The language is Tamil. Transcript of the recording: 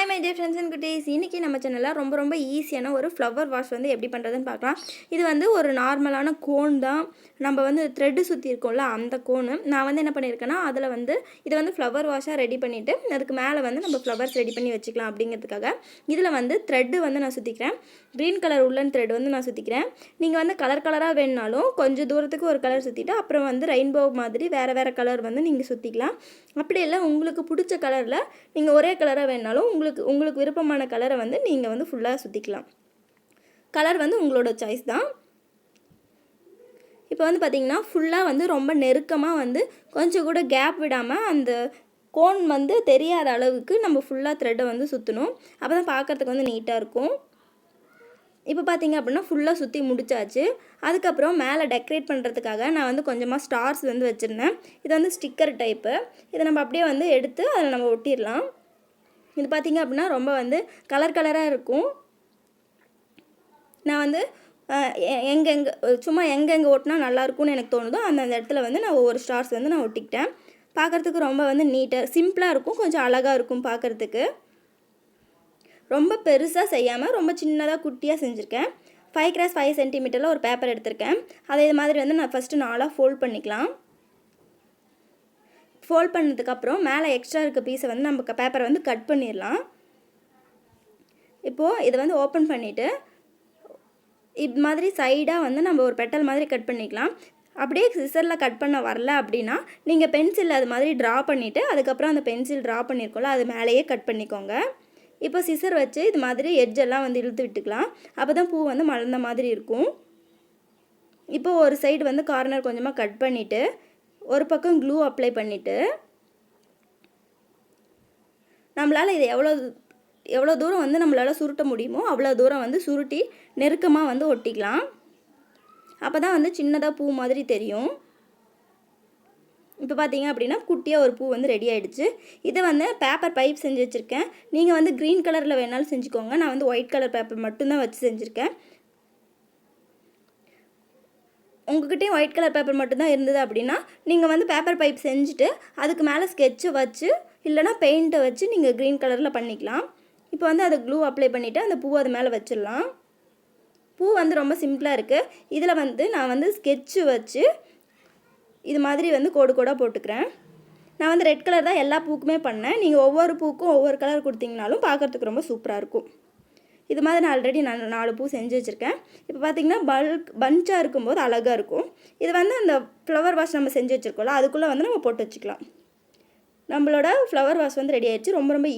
Hi my dear friends and goodies. இன்னைக்கு நம்ம சேனல்ல ரொம்ப ஈஸியான ஒரு ஃப்ளவர் வாஷ் வந்து எப்படி பண்றதுன்னு பார்க்கலாம். இது வந்து ஒரு நார்மலான கோன் தான். நம்ம வந்து த்ரெட் சுத்தி இருக்கோம்ல அந்த கோன். நான் வந்து என்ன பண்ணிருக்கேன்னா அதுல வந்து இது வந்து ஃப்ளவர் வாஷா ரெடி பண்ணிட்டு அதுக்கு மேல வந்து நம்ம ஃப்ளவர்ஸ் ரெடி பண்ணி வச்சுக்கலாம் அப்படிங்கிறதுக்காக இதுல வந்து த்ரெட் வந்து நான் சுத்திக்கிறேன். கிரீன் கலர் woollen த்ரெட் வந்து நான் சுத்திக்கிறேன். நீங்க வந்து கலரா வேணும்னாலும் கொஞ்சம் தூரத்துக்கு ஒரு கலர் சுத்திட்டு அப்புறம் வந்து ரெயின்போ மாதிரி வேற கலர் வந்து நீங்க சுத்திக்கலாம். அப்படி இல்ல உங்களுக்கு பிடிச்ச கலர்ல நீங்க ஒரே கலரா வேணும்னாலும் உங்களுக்கு விருப்பமான கலரை வந்து நீங்க வந்து ஃபுல்லா சுத்திக்கலாம். கலர் வந்து உங்களோட சாய்ஸ் தான். இப்போ வந்து பாத்தீங்கன்னா ஃபுல்லா வந்து ரொம்ப நெருக்கமா வந்து கொஞ்சம் கூட கேப் விடாம அந்த கோன் வந்து தெரியாத அளவுக்கு நம்ம ஃபுல்லா த்ரெட் வந்து சுத்தணும். அப்பதான் பார்க்கிறதுக்கு வந்து நீட்டா இருக்கும். இப்போ பாத்தீங்க அப்படினா ஃபுல்லா சுத்தி முடிச்சாச்சு. அதுக்கு அப்புறம் மேலே டெக்கரேட் பண்றதுக்காக நான் வந்து கொஞ்சமா ஸ்டார்ஸ் வந்து வச்சிருந்தேன். இது வந்து ஸ்டிக்கர் டைப். இத நம்ம அப்படியே வந்து எடுத்து அதல நம்ம ஒட்டிரலாம். இது பாத்தீங்க அப்படினா ரொம்ப வந்து கலரா இருக்கும். நான் வந்து எங்க ஒட்டினா நல்லா இருக்கும்னு எனக்கு தோணுதோ அந்த இடத்துல வந்து நான் ஒவ்வொரு ஸ்டார்ஸ் வந்து நான் ஒட்டிக்கிட்டேன். பார்க்கிறதுக்கு ரொம்ப வந்து நீட்டா சிம்பிளா இருக்கும். கொஞ்சம் அழகா இருக்கும் பார்க்கிறதுக்கு. ரொம்ப பெருசா செய்யாம ரொம்ப சின்னதா குட்டியா செஞ்சிருக்கேன். 5x5 cm ஒரு பேப்பர் எடுத்துர்க்கேன். அதை இந்த மாதிரி வந்து நான் ஃபர்ஸ்ட் நாலா ஃபோல்ட் பண்ணிக்கலாம். ஃபோல்ட் பண்ணதுக்கு அப்புறம் மேலே எக்ஸ்ட்ரா இருக்க பீஸை வந்து நம்ம பேப்பரை வந்து கட் பண்ணிரலாம். இப்போ இத வந்து ஓபன் பண்ணிட்டு இது மாதிரி சைடா வந்து நம்ம ஒரு பெட்டல் மாதிரி கட் பண்ணிக்கலாம். அப்படியே சிசர்ல கட் பண்ண வரல அப்படினா நீங்க பென்சில் அது மாதிரி டிரா பண்ணிட்டு அதுக்கு அப்புறம் அந்த பென்சில் டிரா பண்ணிருக்கோம்ல அது மேலேயே கட் பண்ணிக்கோங்க. இப்போ சிசர் வச்சு இது மாதிரி எட்ஜ் எல்லாம் வந்து இழுத்து விட்டுக்கலாம். அப்பதான் பூ வந்து மலர்ந்த மாதிரி இருக்கும். இப்போ ஒரு சைடு வந்து கார்னர் கொஞ்சமா கட் பண்ணிட்டு ஒரு பக்கம் க்ளூ அப்ளை பண்ணிட்டு நம்மளால இது எவ்வளவு தூரம் வந்து நம்மளால சுருட்ட முடியுமோ அவ்வளவு தூரம் வந்து சுருட்டி நெருக்கமா வந்து ஒட்டிக்கலாம். அப்பதான் வந்து சின்னதா பூ மாதிரி தெரியும். இப்போ பாத்தீங்க அப்படினா குட்டியா ஒரு பூ வந்து ரெடி ஆயிடுச்சு. இது வந்து பேப்பர் பைப் செஞ்சு வச்சிருக்கேன். நீங்க வந்து கிரீன் கலர்ல வேணாலும் செஞ்சுக்கோங்க. நான் வந்து ஒயிட் கலர் பேப்பர் மட்டும் தான் வச்சு செஞ்சிருக்கேன். உங்ககிட்ட ஒயிட் கலர் பேப்பர் மட்டும் தான் இருந்தது அப்படினா நீங்க வந்து பேப்பர் பைப் செஞ்சுட்டு அதுக்கு மேல ஸ்கெட்ச் வச்சு இல்லனா பெயிண்ட் வச்சு நீங்க கிரீன் கலர்ல பண்ணிக்கலாம். இப்போ வந்து அத க்ளூ அப்ளை பண்ணிட்டு அந்த பூ அது மேல வச்சிரலாம். பூ வந்து ரொம்ப சிம்பிளா இருக்கு. இதுல வந்து நான் வந்து ஸ்கெட்ச் வச்சு இது மாதிரி வந்து கோடா போட்டுக்கிறேன். நான் வந்து ரெட் கலர் தான் எல்லா பூக்குமே பண்ணேன். நீங்க ஒவ்வொரு பூக்கும் ஒவ்வொரு கலர் கொடுத்தீங்கனாலும் பார்க்கிறதுக்கு ரொம்ப சூப்பரா இருக்கும். இது மாதிரி நான் ஆல்ரெடி 4 பூ செஞ்சு வச்சிருக்கேன். இப்போ பாத்தீங்கன்னா பஞ்சா இருக்கும்போது அழகா இருக்கும். இது வந்து அந்த ஃப்ளவர் வாஷ் நம்ம செஞ்சு வச்சிருக்கோம்ல அதுக்குள்ள வந்து நம்ம போட்டு வச்சுக்கலாம். நம்மளோட ஃப்ளவர் வாஷ் வந்து ரெடி ஆயிடுச்சு. ரொம்ப